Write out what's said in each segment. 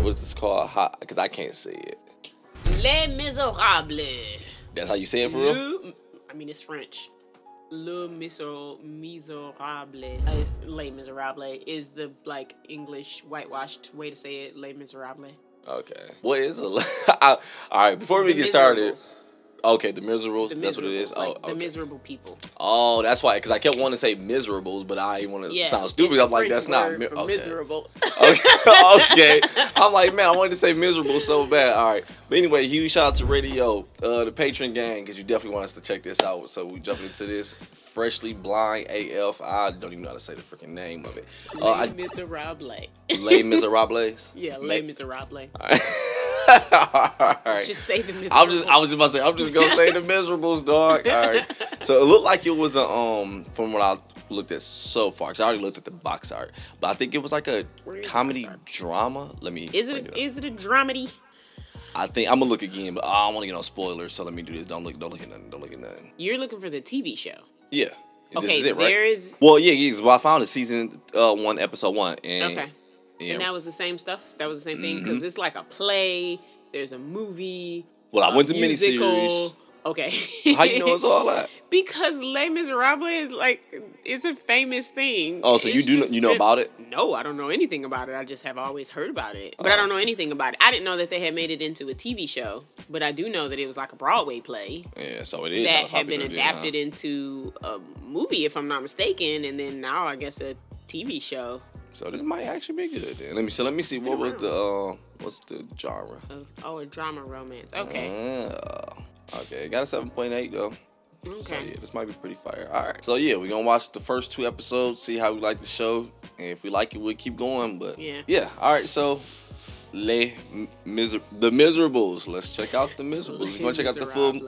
what's this called? Because I can't say it. Les Misérables. That's how you say it for real? I mean, it's French. Le Misérables. It's Les Misérables is the like English whitewashed way to say it. Les Misérables. Okay. What is a? All right. Before we get started. Okay, the Miserables. That's what it is. Like okay. The miserable people. Oh, that's why. Because I kept wanting to say Miserables, but I didn't want to sound stupid. I'm like, that's not Miserables. Okay. I'm like, man, I wanted to say miserable so bad. All right. But anyway, huge shout out to Radio, the Patreon gang, because you definitely want us to check this out. So we jumping into this. Freshly Blind AF. I don't even know how to say the freaking name of it. Les Miserables. Les Miserables? Yeah, Les Miserables. All right. All right. Just say the Miserables. I was just about to say, I'm just going to say the Miserables, dog. All right. So it looked like it was from what I looked at so far, because I already looked at the box art, but I think it was like a comedy drama. Is it a dramedy? I think I'm gonna look again, but I don't want to get no spoilers, so let me do this. Don't look at nothing. You're looking for the TV show. Yeah. Okay, this is it, right? there is. Well, yeah. Well, I found it season 1, episode 1. And, okay. Yeah. And that was the same stuff. That was the same thing because it's like a play. There's a movie. Well, I went to musical. miniseries. Okay. How you know it's all that? Because Les Miserables is a famous thing. Oh, so you know about it? No, I don't know anything about it. I just have always heard about it, but I don't know anything about it. I didn't know that they had made it into a TV show, but I do know that it was like a Broadway play. Yeah, so it is that had been adapted into a movie, if I'm not mistaken, and then now I guess a TV show. So this might actually be good. Then. Let me see. What was what's the genre? A drama romance. Okay. Okay, got a 7.8 though. Okay. So yeah, this might be pretty fire. All right. So yeah, we're gonna watch the first 2 episodes, see how we like the show, and if we like it, we'll keep going. But yeah. All right. So the Miserables. Let's check out the Miserables. We're gonna check out the full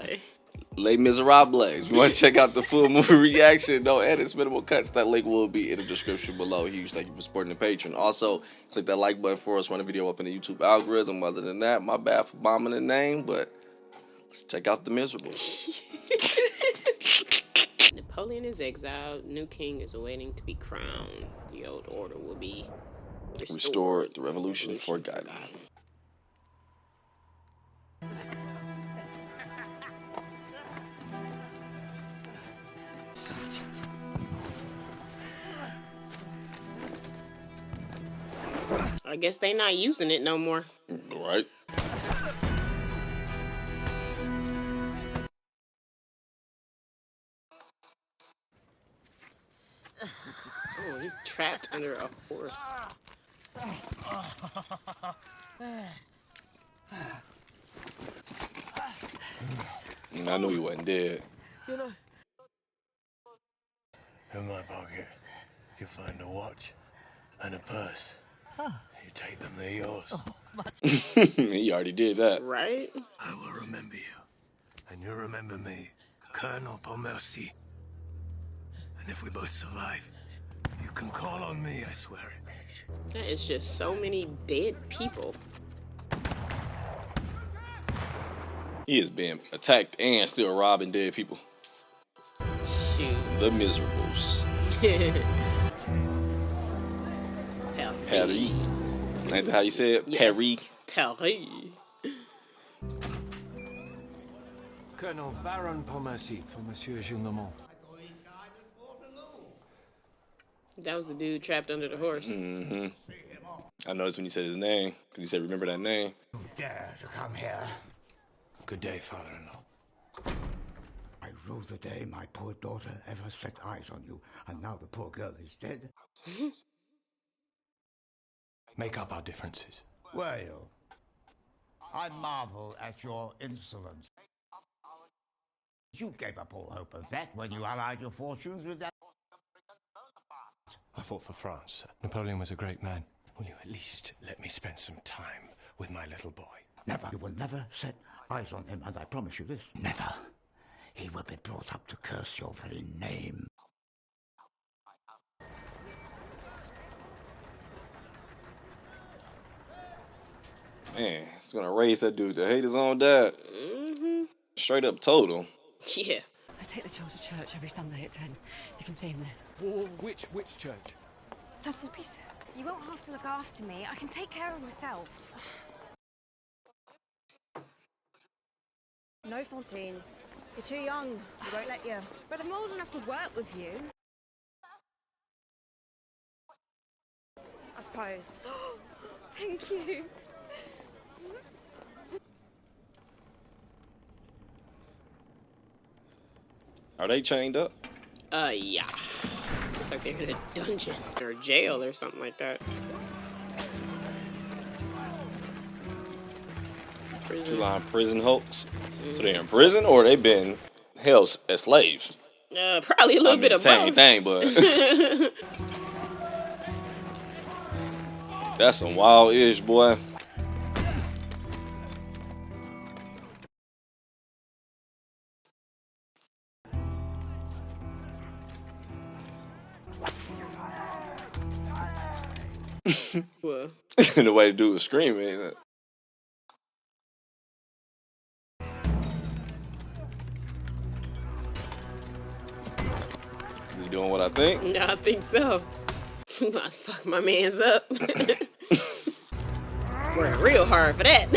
Les Miserables. You want to check out the full movie reaction? No edits, minimal cuts. That link will be in the description below. Huge thank you for supporting the Patreon. Also, click that like button for us. Run the video up in the YouTube algorithm. Other than that, my bad for bombing the name, but let's check out the Miserables. Napoleon is exiled. New king is awaiting to be crowned. The old order will be restored. The revolution forgotten. I guess they not using it no more. Right. Oh, he's trapped under a horse. I knew he wasn't dead. You know, in my pocket, you'll find a watch and a purse. Huh. You take them, they're yours. Oh, He already did that. Right? I will remember you. And you'll remember me, Colonel Pontmercy. And if we both survive, you can call on me, I swear it. That is just so many dead people. He is being attacked and still robbing dead people. Shoot. The Miserables. Paris. Ain't that how you say it? Yes. Paris. Colonel Baron Pontmercy for Monsieur Gillenormand. That was the dude trapped under the horse. Mm-hmm. I noticed when you said his name, because you said, remember that name? You dare to come here. Good day, father-in-law. I rue the day my poor daughter ever set eyes on you, and now the poor girl is dead. Make up our differences. Well, I marvel at your insolence. You gave up all hope of that when you allied your fortunes with that. I fought for France. Napoleon was a great man. Will you at least let me spend some time with my little boy? Never. You will never set eyes on him, and I promise you this. Never. He will be brought up to curse your very name. Man, he's gonna raise that dude to hate his own dad. Mm-hmm. Straight up told him. Yeah. I take the children to church every Sunday at 10. You can see him there. Which church? Saint-Sulpice. You won't have to look after me. I can take care of myself. No, Fontaine. You're too young. We won't let you. But I'm old enough to work with you. I suppose. Thank you. Are they chained up? Yeah. Looks like they're in a dungeon or jail or something like that. Two-line prison hulks. So they're in prison, or they've been held as slaves? Probably a little bit of same both. thing, but that's some wild-ish, boy. Well. The way the dude was screaming. Ain't it? Is he doing what I think? No, I think so. I fuck my man's up. Working real hard for that.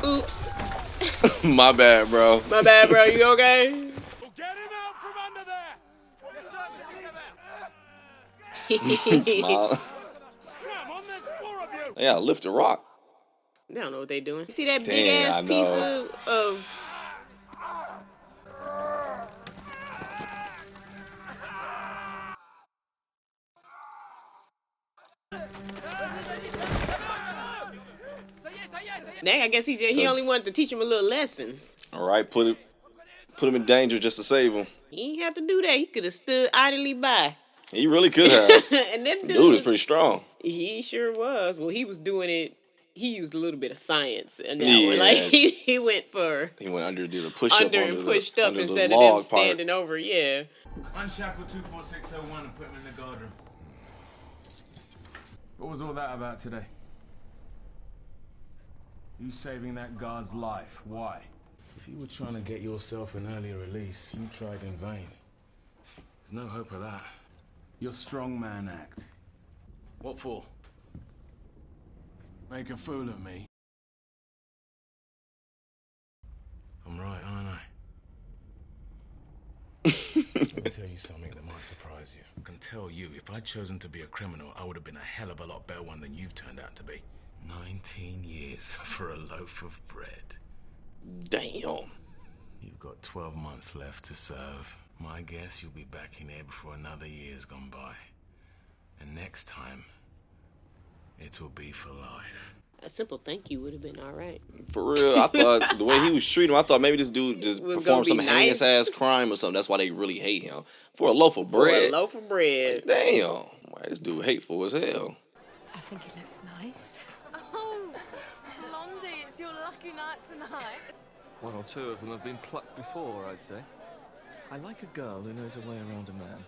Oops. My bad, bro. My bad, bro. You okay? Get him out from under there! Smile. Come on, there's 4 of you! Yeah, lift a rock. They don't know what they doing. You see that Damn, big ass I piece know. of Dang, I guess he only wanted to teach him a little lesson. All right, put him in danger just to save him. He ain't have to do that. He could have stood idly by. He really could have. And that Dude is pretty strong. He sure was. Well, he was doing it. He used a little bit of science in that Yeah. one. Like he went under, did a push up under and pushed up under instead the of them log part. standing over. Yeah. Unshackle 24601 and put him in the guardroom. What was all that about today? You saving that guard's life. Why? If you were trying to get yourself an early release, you tried in vain. There's no hope of that. Your strongman act. What for? Make a fool of me. I'm right, aren't I? Let me tell you something that might surprise you. I can tell you, if I'd chosen to be a criminal, I would have been a hell of a lot better one than you've turned out to be. 19 years for a loaf of bread. Damn. You've got 12 months left to serve. My guess you'll be back in here before another year's gone by. And next time, it will be for life. A simple thank you would have been all right. For real, I thought the way he was treating him, I thought maybe this dude just Was performed some gonna be heinous nice. ass crime or something. That's why they really hate him. For a loaf of bread. For a loaf of bread. Damn. Why this dude hateful as hell. I think it looks nice. Oh, Blondie, it's your lucky night tonight. 1 or 2 of them have been plucked before, I'd say. I like a girl who knows her way around a man.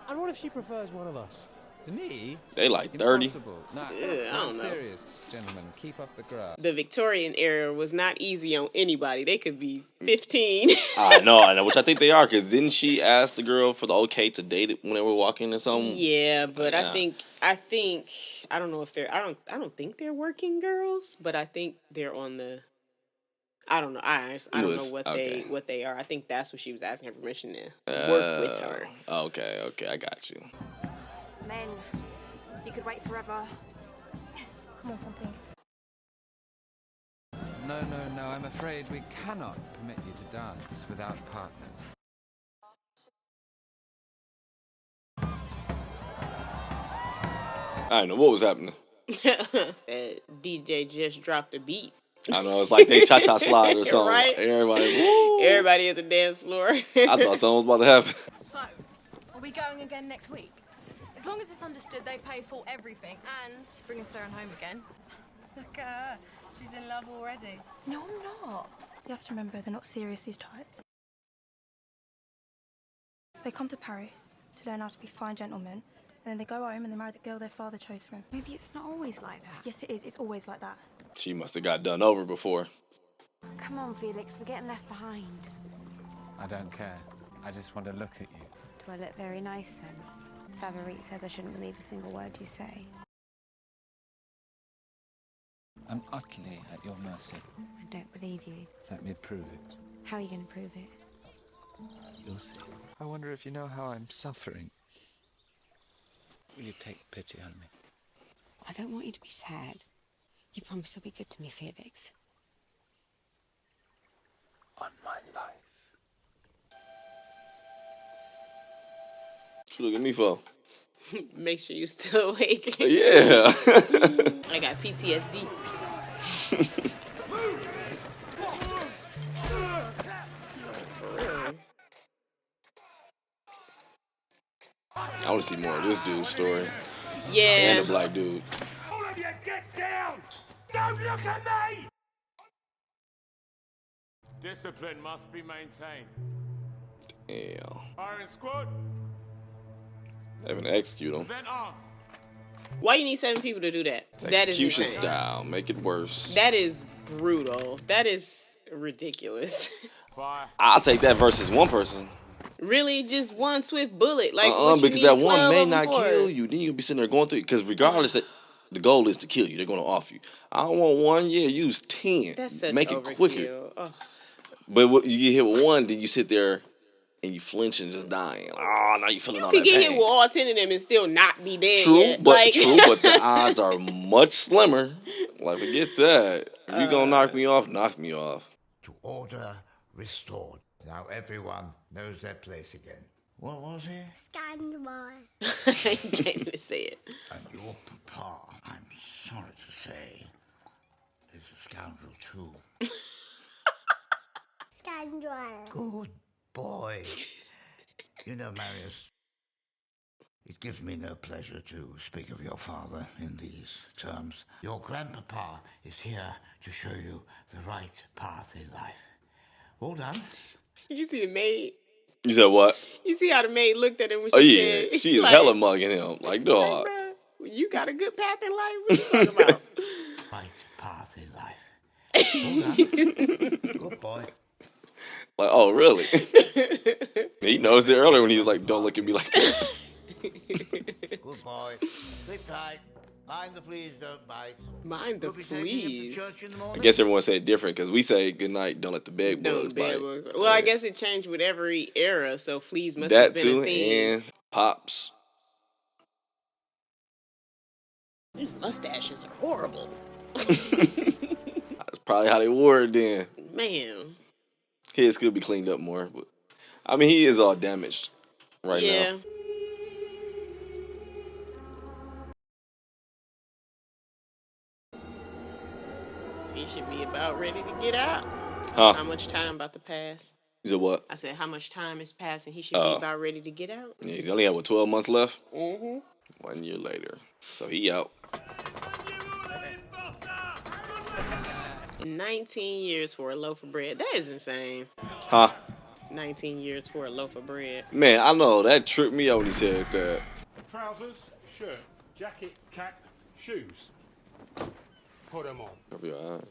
And what if she prefers one of us? To me? They like 30. Impossible. No, I don't know. serious, gentlemen. Keep off the grass. The Victorian era was not easy on anybody. They could be 15. I know, which I think they are, because didn't she ask the girl for the okay to date it when they were walking or something? Yeah, but Yeah. I think I don't know if they're I don't think they're working girls, but I think they're on the I don't know. I don't know what they are. I think that's what she was asking her permission to work with her. Okay, I got you. Men, you could wait forever. Come on, Fontaine. No, I'm afraid we cannot permit you to dance without partners. I don't know what was happening. That DJ just dropped a beat. I know, it's like they cha-cha slide or something. Right? Everybody, woo! Everybody at the dance floor. I thought something was about to happen. So, are we going again next week? As long as it's understood they pay for everything and bring us there and home again. Look at her. She's in love already. No, I'm not. You have to remember, they're not serious, these types. They come to Paris to learn how to be fine gentlemen, and then they go home and they marry the girl their father chose for them. Maybe it's not always like that. Yes, it is. It's always like that. She must have got done over before. Come on, Felix. We're getting left behind. I don't care. I just want to look at you. Do I look very nice then? Favourite says I shouldn't believe a single word you say. I'm utterly at your mercy. I don't believe you. Let me prove it. How are you going to prove it? You'll see. I wonder if you know how I'm suffering. Will you take pity on me? I don't want you to be sad. You promised to be good to me, Felix. On my life. What you look at me for? Make sure you're still awake. Yeah. I got PTSD. I want to see more of this dude's story. Yeah. And the black dude. All of you, get down! Don't look at me! Discipline must be maintained. Damn. Firing squad. Having to execute him. Present arms. Why you need 7 people to do that? That is Execution insane. style. Make it worse. That is brutal. That is ridiculous. Fire. I'll take that versus one person. Really, just one swift bullet, like what you because need that one 12 may of them not for? kill you. Then you'll be sitting there going through it. Because regardless, the goal is to kill you. They're going to off you. I don't want one. Yeah, use 10. That's such Make overkill. it quicker. Oh. But you get hit with one, then you sit there and you flinch and just dying. Oh, now you feeling all that You could get hit pain. with all 10 of them and still not be dead True, yet. but Like... but the odds are much slimmer. Like, forget that. If you gonna knock me off, knock me off. To order restored. Now everyone knows their place again. What was it? Scandal. I can't even say it. And your papa, I'm sorry to say, is a scoundrel too. Scandal. Good boy. You know, Marius, it gives me no pleasure to speak of your father in these terms. Your grandpapa is here to show you the right path in life. All done? Did you see the maid? You said what? You see how the maid looked at him when Oh she yeah, said... she is like, hella mugging him. Like, dog. Like, bruh, you got a good path in life? What you talking about? Right path in life. All done? Good boy. Like, oh, really? He noticed it earlier when he was like, don't look at me like that. Good boy. Sleep tight. Mind the fleas don't bite. Mind the fleas. I guess everyone said different because we say good night, don't let the bed bugs bite. Well, I guess it changed with every era, so fleas must have been a thing. That too, and pops. These mustaches are horrible. That's probably how they wore it then. Man. His could be cleaned up more, but I mean, he is all damaged right now. So he should be about ready to get out. Huh? How much time about to pass? You said what? I said, how much time is passing? He should be about ready to get out. Yeah, he's only had, 12 months left? Mm-hmm. 1 year later. So he out. 19 years for a loaf of bread. That is insane. Huh? 19 years for a loaf of bread. Man, I know. That tripped me out when he said that. Trousers, shirt, jacket, cap, shoes. Put them on. Cover your eyes.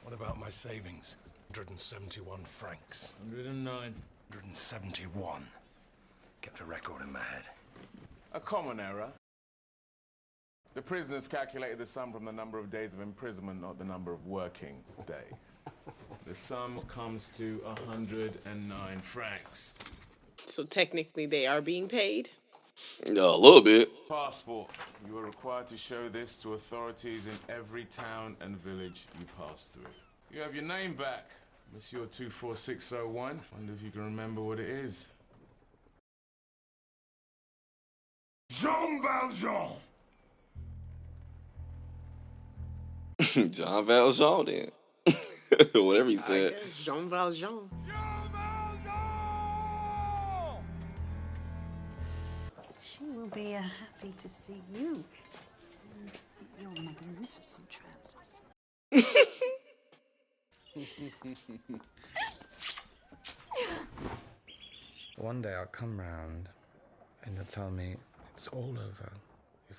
What about my savings? 171 francs. 109. 171. Kept a record in my head. A common error. The prisoners calculated the sum from the number of days of imprisonment, not the number of working days. The sum comes to 109 francs. So technically they are being paid? No, a little bit. Passport. You are required to show this to authorities in every town and village you pass through. You have your name back, Monsieur 24601. Wonder if you can remember what it is. Jean Valjean! Jean Valjean then. Whatever he said. Jean Valjean. She will be happy to see you. Your magnificent trousers. One day I'll come round and you'll tell me it's all over.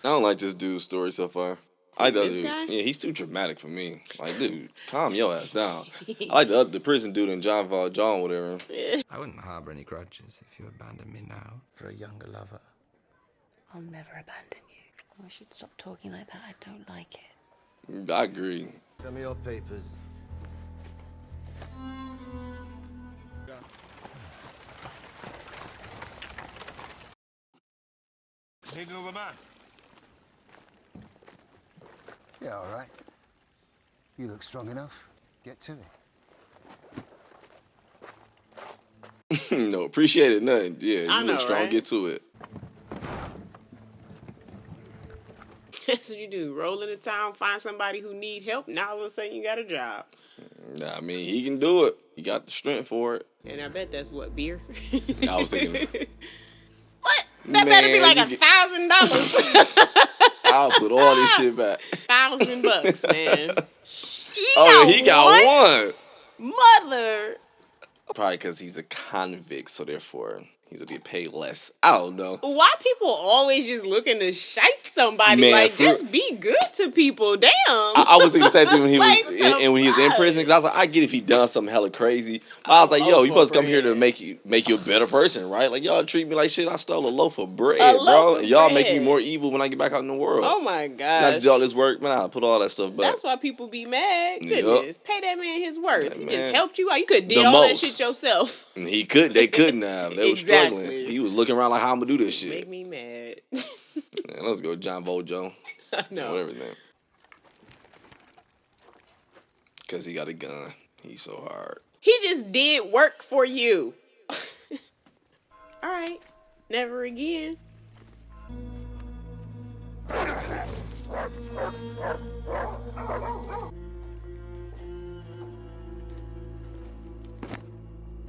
I don't like this dude's story so far. I like dude. Yeah, he's too dramatic for me. Like, dude, calm your ass down. I like the prison dude in John Valjean, whatever. I wouldn't harbor any grudges if you abandoned me now for a younger lover. I'll never abandon you. I should stop talking like that. I don't like it. I agree. Show me your papers. Need another man? Yeah, all right. You look strong enough. Get to it. No, appreciate it. Nothing. Yeah, you look strong. Right? Get to it. That's what you do. Roll into town, find somebody who need help. Now all of a sudden you got a job. Nah, I mean, he can do it. He got the strength for it. And I bet that's what, beer? I was thinking. What? That better be like $1,000. I'll put all this shit back. $1,000, man. He got one. Mother. Probably because he's a convict, so therefore he's gonna get paid less. I don't know. Why people always just looking to shice somebody? Man, just be good to people. Damn. I was thinking the same thing when he was when he was in prison, because I was like, I get if he done something hella crazy. But I was like, yo, you supposed to come here to make you a better person, right? Like, y'all treat me like shit. I stole a loaf of bread, bro. And y'all make me more evil when I get back out in the world. Oh my gosh. I just do all this work, man. I'll put all that stuff back. That's why people be mad. Goodness. Yep. Pay that man his worth. He just helped you out. You could have did all that shit yourself. He could. They couldn't have. They were struggling. He was looking around like, how I'm gonna do this shit. Make me mad. Man, let's go, John Valjean. No. Whatever his name. Because he got a gun. He's so hard. He just did work for you. All right. Never again.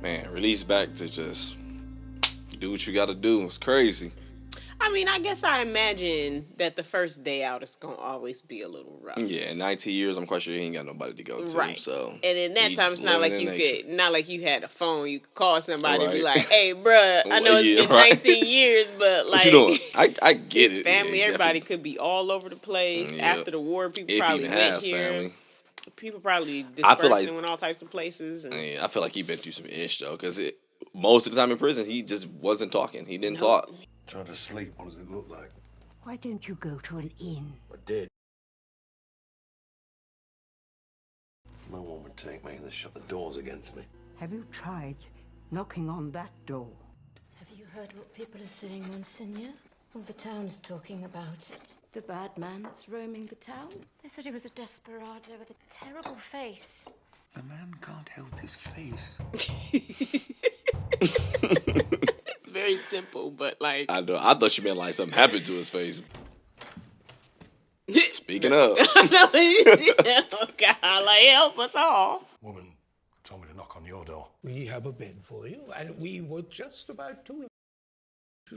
Man, release back to just do what you gotta do. It's crazy. I mean, I guess I imagine that the first day out is gonna always be a little rough. Yeah, 19 years, I'm quite sure he ain't got nobody to go to. Right. So, and in that time, it's not like not like you had a phone. You could call somebody and be like, "Hey, bruh, I know it's been 19 years, but like, what you doing? I get his it. family, yeah, everybody could be all over the place. After the war, people probably went here. Family. People probably dispersed and went all types of places. And I feel like he been through some ish though, because most of the time in prison, he just wasn't talking. He didn't talk. Trying to sleep. What does it look like? Why don't you go to an inn? I did. No one would take me. They shut the doors against me. Have you tried knocking on that door? Have you heard what people are saying, Monsignor? All the town's talking about it. The bad man that's roaming the town. They said he was a desperado with a terrible face. A man can't help his face. It's very simple, but like I thought you meant like something happened to his face. Speaking of, oh God, like help us all. Woman told me to knock on your door. We have a bed for you, and we were just about to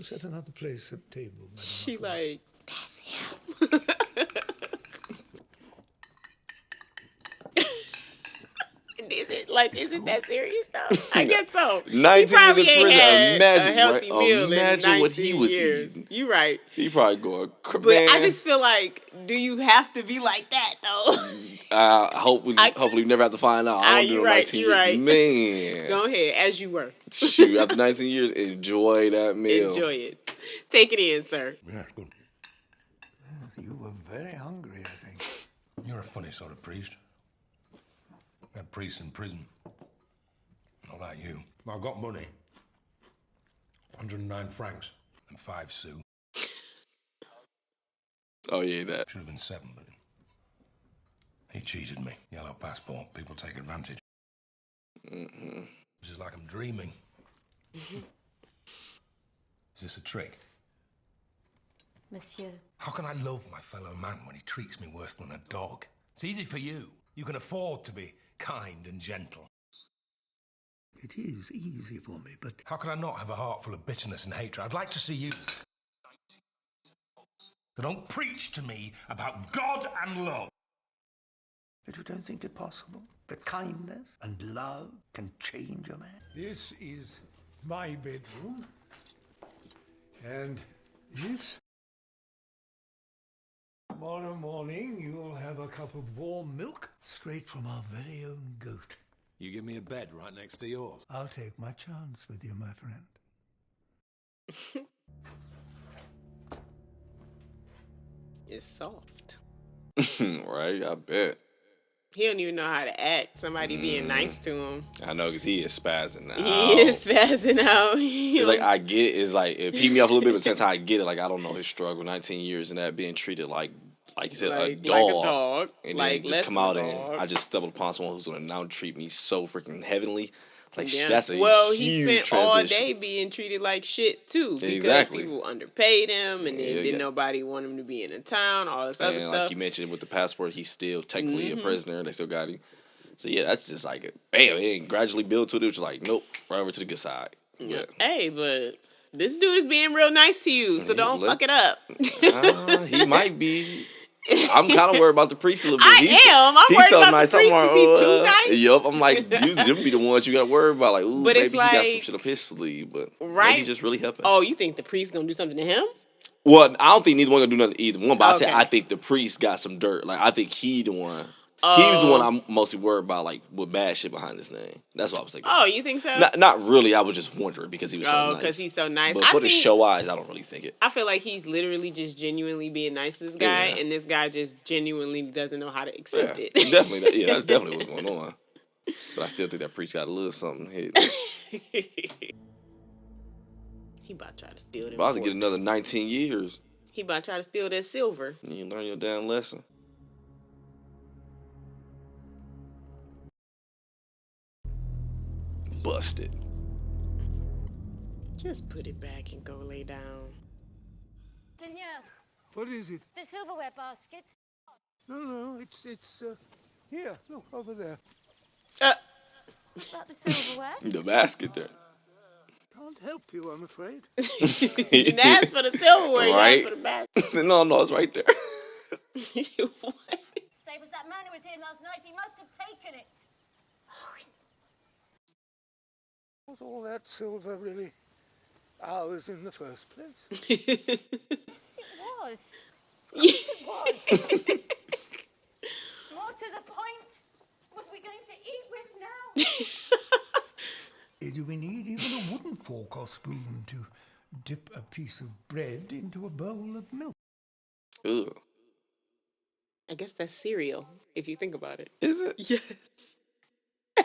set another place at table. She like, that's him. Is it that serious though? I guess so. 19 years in prison. Imagine, right? Imagine what he was eating. You right. He probably going. But I just feel like, do you have to be like that though? Hopefully we never have to find out. I don't do 19 years. Right. Man. Go ahead, as you were. Shoot, after 19 years, enjoy that meal. Enjoy it. Take it in, sir. Yeah, it's good. You were very hungry, I think. You're a funny sort of priest. That priest in prison. Not like you. I've got money. 109 francs and 5 sous. Oh, yeah, that. Should have been 7, but he cheated me. Yellow passport. People take advantage. Mm-hmm. This is like I'm dreaming. Is this a trick? Monsieur. How can I love my fellow man when he treats me worse than a dog? It's easy for you. You can afford to be kind and gentle. It is easy for me, but... How can I not have a heart full of bitterness and hatred? I'd like to see you... So don't preach to me about God and love. But you don't think it possible that kindness and love can change a man? This is my bedroom. And this Tomorrow morning, you'll have a cup of warm milk straight from our very own goat. You give me a bed right next to yours. I'll take my chance with you, my friend. It's soft. Right, I bet. He don't even know how to act. Somebody being nice to him. I know, because he is spazzing out. He is spazzing out. It's like, I get it. It's like, it peed me off a little bit, but since I get it, like, I don't know his struggle. 19 years and that being treated like you said, a dog. Like a dog. And like, then just come out and I just stumbled upon someone who's going to now treat me so freaking heavenly. Like, that's a he huge spent all transition. day being treated like shit, too. Because Exactly. people underpaid him, and then didn't nobody want him to be in the town, all this other stuff. Like you mentioned with the passport, he's still technically a prisoner. They still got him. So, yeah, that's just like, bam, it ain't gradually built to it. It was just like, nope, right over to the good side. Yeah. Hey, but this dude is being real nice to you, so don't fuck it up. He might be. I'm kind of worried about the priest a little bit. I'm worried so about nice. the priest. Is he too nice? Yup. I'm like, them be the ones you got to worry about. Like, ooh, but maybe it's he like, got some shit up his sleeve. But maybe he's just really helping. Oh, you think the priest going to do something to him? Well, I don't think neither one going to do nothing either one. But I said I think the priest got some dirt. Like, I think he the one. He was the one I'm mostly worried about, like, with bad shit behind his name. That's what I was thinking. Oh, you think so? Not really. I was just wondering because he was so nice. because he's so nice. But for the show eyes, I don't really think it. I feel like he's literally just genuinely being nice to this guy, and this guy just genuinely doesn't know how to accept it. Definitely. Yeah, that's definitely what's going on. But I still think that priest got a little something here. He about to try to steal them. About to get another 19 years. He about to try to steal that silver. You didn't learn your damn lesson. Busted. Just put it back and go lay down. Danielle. What is it? The silverware basket. No, it's here. Look over there. Is that the silverware? The basket there. Can't help you, I'm afraid. You didn't ask for the silverware, right? You asked for the basket. No, it's right there. What? Same as that man who was here last night. He must have taken it. Was all that silver really ours in the first place? Yes, it was. Yes, it was. More to the point, what are we going to eat with now? Do we need even a wooden fork or spoon to dip a piece of bread into a bowl of milk? Ugh. I guess that's cereal, if you think about it. Is it? Yes.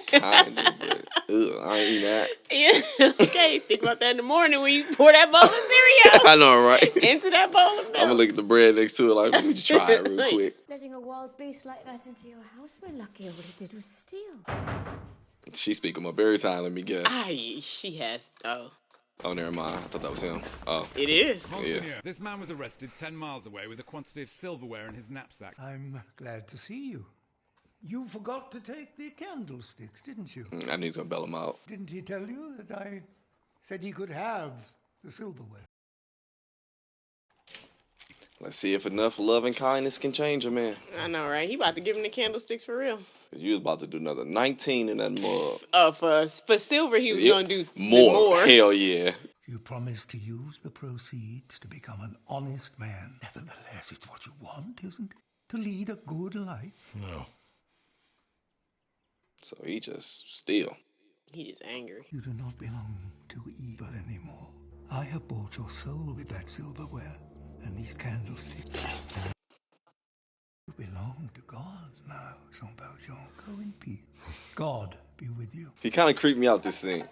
Kind of, but I ain't eating that. Yeah, okay. Think about that in the morning when you pour that bowl of cereal. I know, right? Into that bowl of milk. I'm gonna look at the bread next to it like, let me just try it real quick. Letting a wild beast like that into your house, we're lucky all he did was steal. She speak him up every time, let me guess. She has, Oh, never mind. I thought that was him. Oh. It is. Monsignor, this man was arrested 10 miles away with a quantity of silverware in his knapsack. I'm glad to see you. You forgot to take the candlesticks, didn't you? I knew he was going to bail him out. Didn't he tell you that I said he could have the silverware? Let's see if enough love and kindness can change a man. I know, right? He about to give him the candlesticks for real. You was about to do another 19 in that mug. For silver, he was going to do more. Hell yeah. You promised to use the proceeds to become an honest man. Nevertheless, it's what you want, isn't it? To lead a good life. No. So he just still. He just angry. You do not belong to evil anymore. I have bought your soul with that silverware and these candlesticks. You belong to God now, Jean Valjean. Go in peace. God be with you. He kind of creeped me out this scene.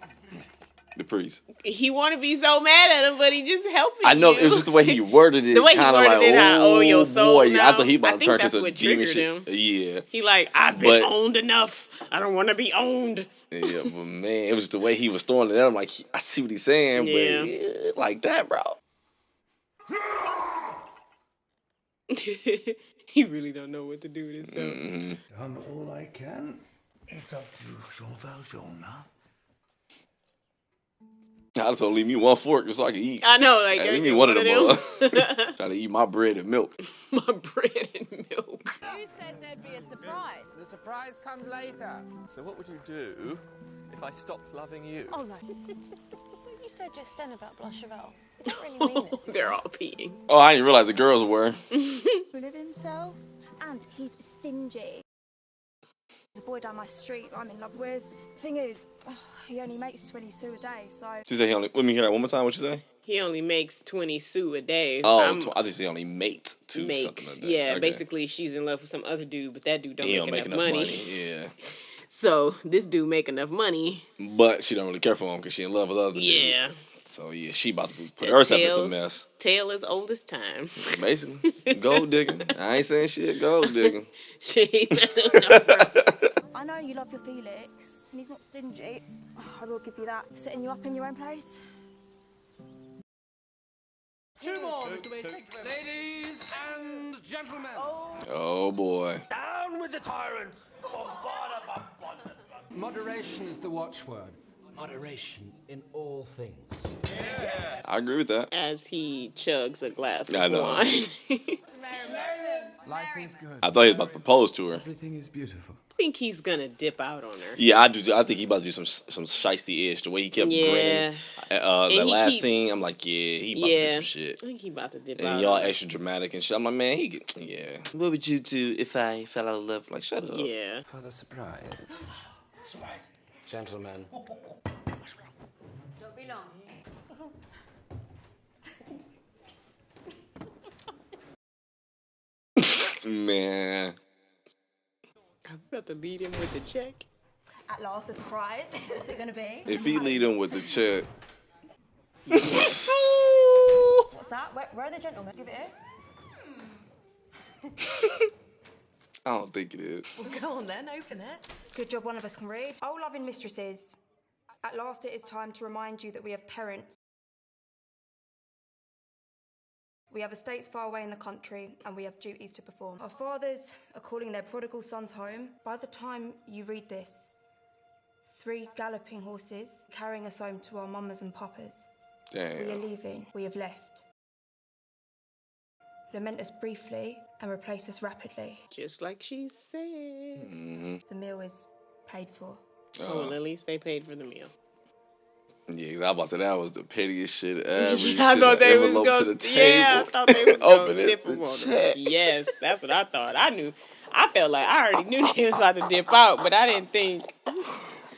The priest. He want to be so mad at him, but he just helping I know, you. it was just the way he worded it. The way he kinda worded like, it, oh, your soul boy. now. I thought he about to turn that's to what demon triggered shit. him. Yeah. He like, I've been owned enough. I don't want to be owned. Yeah, but man, it was the way he was throwing it at him. Like, I see what he's saying, but yeah, like that, bro. He really don't know what to do with himself. Mm-hmm. Done all I can. It's up to Jean Valjean now. I just told him, leave me one fork just so I can eat. I know, like, hey, leave me one of them. Trying to eat my bread and milk. My bread and milk. You said there'd be a surprise. The surprise comes later. So what would you do if I stopped loving you? Oh, no. You said just then about Blancheval. They don't really mean it. They're all peeing. Oh, I didn't realize the girls were. Full of himself, and he's stingy. There's a boy down my street I'm in love with. Thing is, he only makes 20 sous a day, so... She said he only... Let me hear that one more time. What you say? He only makes 20 sous a day. Oh, I think he only makes something like that. Yeah, okay. Basically she's in love with some other dude, but that dude don't make enough money. Yeah. So this dude make enough money. But she don't really care for him because she in love with other dude. Yeah. So yeah, she about to put herself in some mess. Tale as old as time. Basically. Gold digging. I ain't saying shit, gold digging. I know you love your Felix, and he's not stingy. I will give you that. Setting you up in your own place. Two more, Mr. Wade. Ladies and gentlemen. Oh boy. Down with the tyrants. Moderation is the watchword. Moderation in all things. Yeah. I agree with that. As he chugs a glass of Life wine. is good. I thought he was about to propose to her. Everything is beautiful. I think he's gonna dip out on her. Yeah, I do. I think he about to do some shiesty-ish. The way he kept grinning. The last scene, I'm like, yeah, he about to do some shit. I think he about to dip out. And y'all extra dramatic and shit. I'm like, man, yeah. What would you do if I fell out of love? Like, shut up. Yeah. For the surprise. Gentlemen. Don't be long. Man. I'm about to lead him with the check. At last, a surprise. What's it going to be? If he lead him with the check. What's that? Where are the gentlemen? Give it here. I don't think it is. Well, go on then, open it. Good job one of us can read. Oh, loving mistresses, at last it is time to remind you that we have parents. We have estates far away in the country, and we have duties to perform. Our fathers are calling their prodigal sons home. By the time you read this, 3 galloping horses carrying us home to our mamas and papas. Damn. We are leaving. We have left. Lament us briefly and replace us rapidly. Just like she said. Mm-hmm. The meal is paid for. Oh, well, at least they paid for the meal. Yeah, 'cause I was about to say that was the pettiest shit ever. I thought they was going to table. Yeah, I thought they was going to dip them on check. Yes, that's what I thought. I felt like I already knew they was about to dip out, but I didn't think.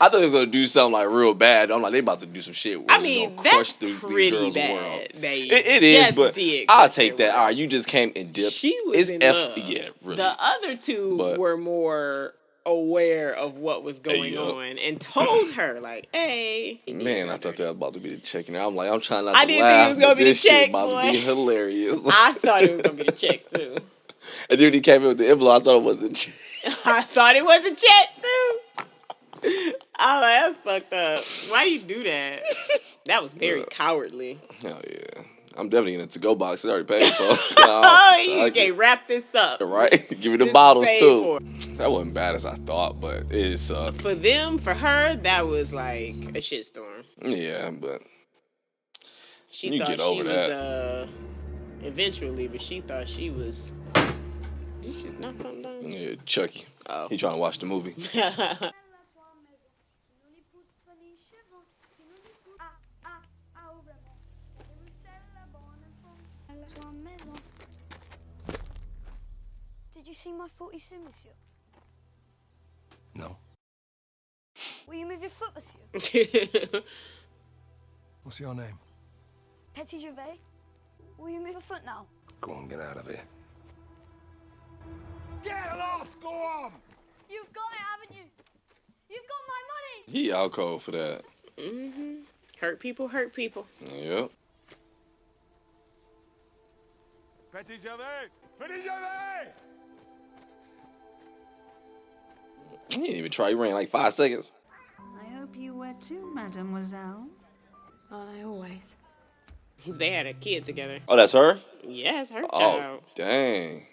I thought they was gonna do something like real bad. I'm like, they about to do some shit. I mean, that's pretty bad. It is, but I'll take that. All right, you just came and dipped. She was in love. Yeah, really. The other two were more aware of what was going on and told her, like, hey. Man, I thought that was about to be the check. And I'm like, I'm trying not I to didn't laugh, think it was gonna but be the this check, shit about boy. to be hilarious. I thought it was gonna be the check too. And then when he came in with the envelope, I thought it was the check. I thought it was a check too. I was like, that's fucked up. Why you do that? That was very cowardly. Hell yeah. I'm definitely in a to-go box. It's already paid for. You can wrap this up. Right? Give me the bottles too. That wasn't bad as I thought, but it sucked. For them, for her, that was like a shitstorm. Yeah, but she thought get over she that. was eventually, but she thought she was. Did you just knock something down? Yeah, Chucky. Oh. He trying to watch the movie. Did you see my 40 sous, monsieur? No. Will you move your foot, monsieur? What's your name? Petit Gervais, will you move a foot now? Go on, get out of here. Get lost, go on! You've got it, haven't you? You've got my money! He out cold for that. Mm-hmm. Hurt people, hurt people. Yep. Petit Gervais! Petit Gervais! He didn't even try. He ran like 5 seconds. I hope you were too, mademoiselle. Are they always? They had a kid together. Oh, that's her? Yes, her Oh, child. dang.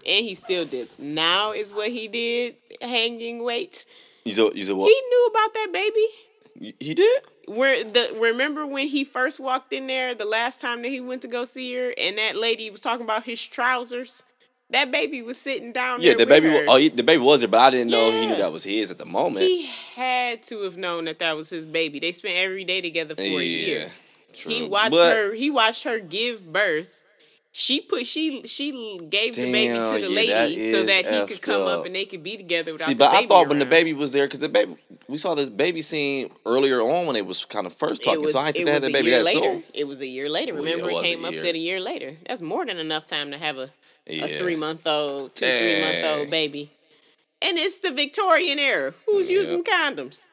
And he still did. Now is what he did, hanging weights. You said what? He knew about that baby. He did? Remember when he first walked in there the last time that he went to go see her, and that lady was talking about his trousers That baby was sitting down Yeah, there the baby. with her. The baby was there, but I didn't know he knew that was his at the moment. He had to have known that was his baby. They spent every day together for a year. True. He watched her give birth. She gave the baby to the lady so that he could come up and they could be together without the baby. I thought around. when the baby was there, because we saw this baby scene earlier on when they was kind of first talking. So I didn't think they had that baby that soon. It was a year later. Remember, it came up to a year later. That's more than enough time to have a 3-month-old, 3-month-old baby. And it's the Victorian era. Who's using condoms?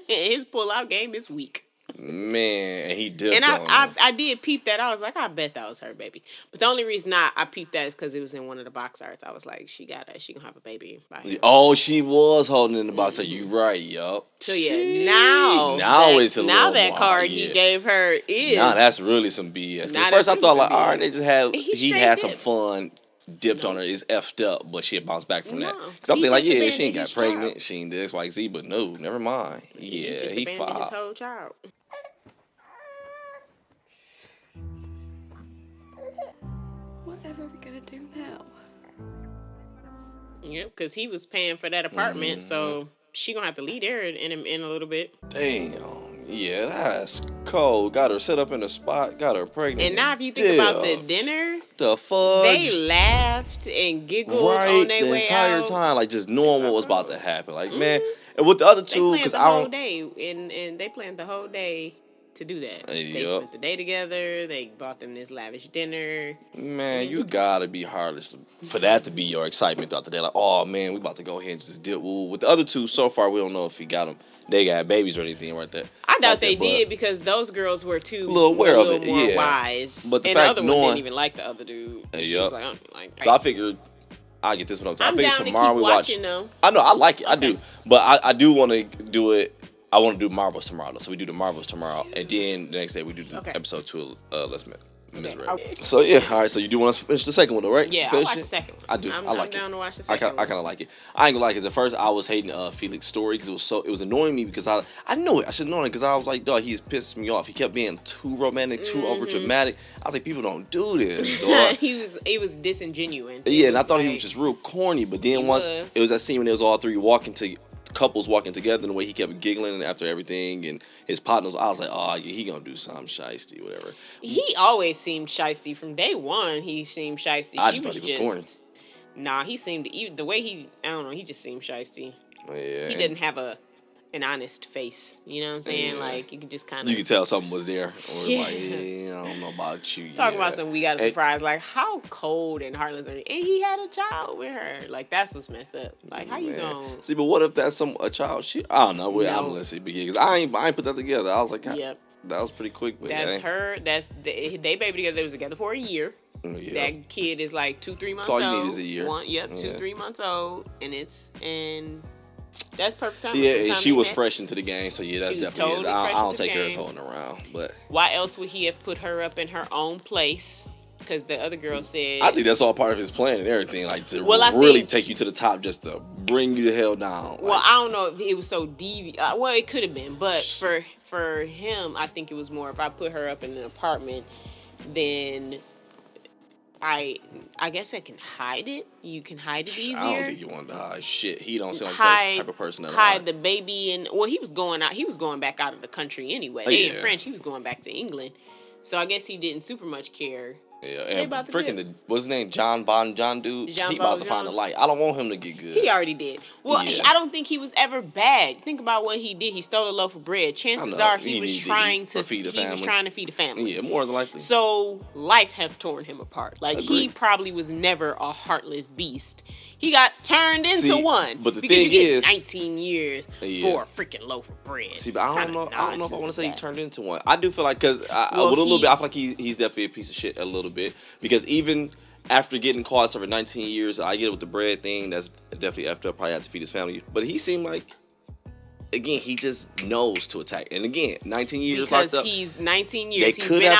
His pull-out game is weak. Man, and he did. And I did peep that. I was like, I bet that was her baby. But the only reason I peeped that is because it was in one of the box arts. I was like, she gonna have a baby by him. Oh, she was holding in the box art. You right, yup. So yeah, now it's a now little that more, card he gave her is now that's really some BS. At first I thought like, all right, they just had he had some dipped. fun. Dipped on her is effed up, but she had bounced back from that. Because I'm thinking like, yeah, she ain't got pregnant, she ain't this, like Z, but no, never mind. Yeah, he filed. His whole child. Whatever are we gonna do now? Yep, because he was paying for that apartment, so she gonna have to leave there in a little bit. Damn, yeah, that's cold. Got her set up in a spot, got her pregnant. And now if you think about the dinner, the fudge, they laughed and giggled on their way out the entire time, like just knowing what was about to happen. Like man, and with the other two, because I don't. And they planned the whole day to do that. They spent the day together. They bought them this lavish dinner. Man, you gotta be heartless for that to be your excitement throughout the day. Like, oh man, we about to go ahead and just deal. With the other two, so far we don't know if he got them. They got babies or anything right there. I doubt they did because those girls were too a little aware of it, more wise. But the and fact the other one didn't even like the other dude. She was like, so I figured I'll get this one up. I figured down tomorrow to keep we watching, watch. though. I know I like it. Okay. I do, but I do want to do it. I want to do Marvels tomorrow, so we do the Marvels tomorrow, and then the next day we do episode 2 of Les Misérables. Okay. So yeah, all right. So you do want to finish the second one, though, right? Yeah, I'll watch the second one. I do. I like I'm down it. to watch the second one. I kind of like it. I ain't gonna lie, because at first I was hating Felix's story because it was annoying me because I knew it. I should have known it because I was like, dog, he's pissed me off. He kept being too romantic, too over dramatic. I was like, people don't do this, dog. He was disingenuous. Yeah, and I thought he was just real corny. But then once it was that scene when it was all three couples walking together, and the way he kept giggling after everything, and his partners, I was like, oh, yeah, he gonna do something shiesty, whatever. He always seemed shiesty from day one. He seemed shiesty. I just thought he was corny. Nah, he seemed the way he just seemed shiesty. Yeah, he didn't have an honest face. You know what I'm saying? Yeah. Like you could just kind of you could tell something was there. Or like, I don't know about you. Talking about something we got a surprise. Like how cold and heartless are you? And he had a child with her. Like that's what's messed up. Like how you going? See, but what if that's a child? I don't know. I'm gonna see because I ain't put that together. I was like, that was pretty quick. But that's her. That's they baby together. They was together for a year. Yep. That kid is like 2-3 months old. All you need is a year. 2-3 months old, and that's perfect time. Yeah, and she was fresh into the game, so yeah, that's definitely. Totally I don't take her as holding around, but why else would he have put her up in her own place? Because the other girl said, I think that's all part of his plan and everything, like to really take you to the top, just to bring you the hell down. Well, I don't know if it was so devious. Well, it could have been, but for him, I think it was more if I put her up in an apartment, then I guess I can hide it. You can hide it easier. I don't think you wanted to hide shit. He don't seem like the type of person that hide the baby. And well, he was going out. He was going back out of the country anyway. They in French. He was going back to England. So I guess he didn't super much care. Yeah, and freaking what's his name? John dude. He about to find the light. I don't want him to get good. He already did. Well, I don't think he was ever bad. Think about what he did. He stole a loaf of bread. Chances are he was trying to feed a family. Yeah, more than likely. So life has torn him apart. Like he probably was never a heartless beast. He got turned into one. But the thing is, 19 years for a freaking loaf of bread. See, but I don't know if I want to say he turned into one. I do feel like with a little bit, I feel like he's definitely a piece of shit a little bit, because even after getting caught over 19 years, I get it with the bread thing. That's definitely effed up. Probably have to feed his family. But he seemed like, again, he just knows to attack. And again, 19 years locked up. Because he's 19 years. He's been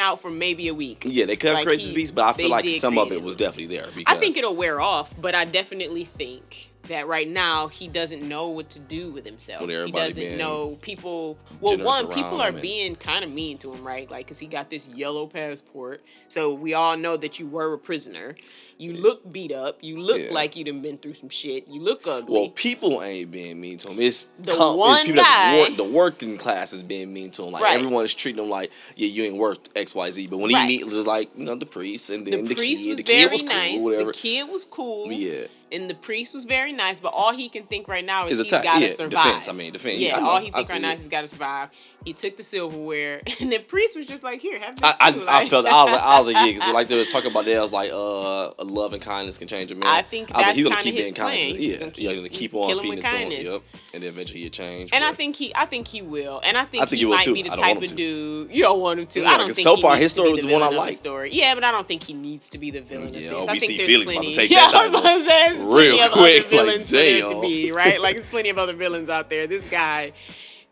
out for maybe a week. Yeah, they could have created this beast, but I feel like some of it was definitely there. I think it'll wear off, but I definitely think that right now he doesn't know what to do with himself. He doesn't know people. Well, people are being kind of mean to him, right? Like, because he got this yellow passport. So we all know that you were a prisoner. You look beat up. You look like you done been through some shit. You look ugly. Well, people ain't being mean to him. It's the one people guy. The working class is being mean to him. Like, everyone is treating him like, yeah, you ain't worth X, Y, Z. But when he meet, just like, the priest and then the priest kid. Was the kid was nice. cool, whatever. The kid was cool. Yeah. And the priest was very nice, but all he can think right now is he's got to survive. Defense. Yeah, all he thinks right now is he's got to survive. He took the silverware, and the priest was just like, "Here, have this." I was like, yeah, because like they was talking about that. I was like, love and kindness can change a man. I think that's he's gonna keep his plan. He's gonna keep on feeding it to him. Yep. And then eventually he'll change. And I think he will. And I think he might be the type of dude you don't want him to. Yeah, I don't think so far his story was the one I like. Yeah, but I don't think he needs to be the villain of this. I think there's Felix plenty. About to take that title real quick. Villains for there to be, right? Like, there's plenty of other villains out there. This guy,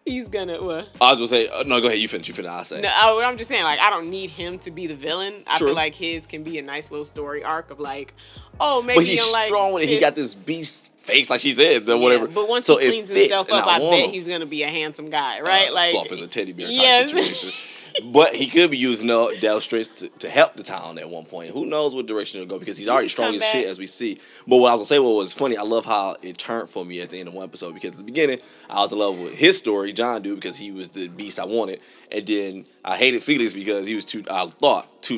he's gonna. What? I was gonna say, no, go ahead. You finish. I'll say. No, I'm just saying, like, I don't need him to be the villain. I feel like his can be a nice little story arc of like, oh, maybe. But he's strong with it. He got this beast face, like she said, or whatever. But once he cleans himself up, I bet he's gonna be a handsome guy, right? Like, soft as a teddy bear type situation. But he could be using Del Straits to help the town at one point. Who knows what direction it'll go, because he's already strong as shit, as we see. But what I was going to say was funny, I love how it turned for me at the end of one episode, because at the beginning, I was in love with his story, John dude, because he was the beast I wanted. And then I hated Felix because he was too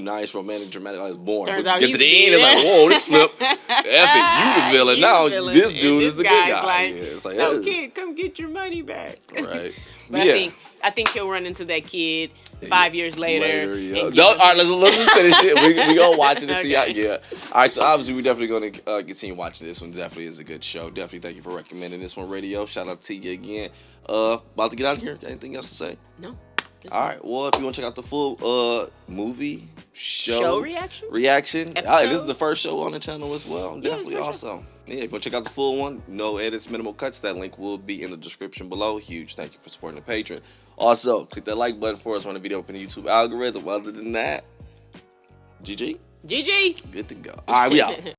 nice, romantic, dramatic. I was boring. Turns out he's to the end, it's like, whoa, this flip. F it, you the villain. Now this dude is the good guy. Like, it's like, no, kid, come get your money back. Right. But I think he'll run into that kid 5 years later. All right, let's just finish it. We gonna watch it and see how. Yeah. All right, so obviously we're definitely gonna continue watching this one. Definitely is a good show. Definitely thank you for recommending this one, Radio. Shout out to you again. About to get out of here. Got anything else to say? No. All right. Well, if you want to check out the full movie show reaction, this is the first show on the channel as well. Definitely awesome. Yeah, if you want to check out the full one, no edits, minimal cuts, that link will be in the description below. Huge thank you for supporting the patron. Also, click that like button for us on the video up in the YouTube algorithm. Other than that, GG. GG. Good to go. All right, we out.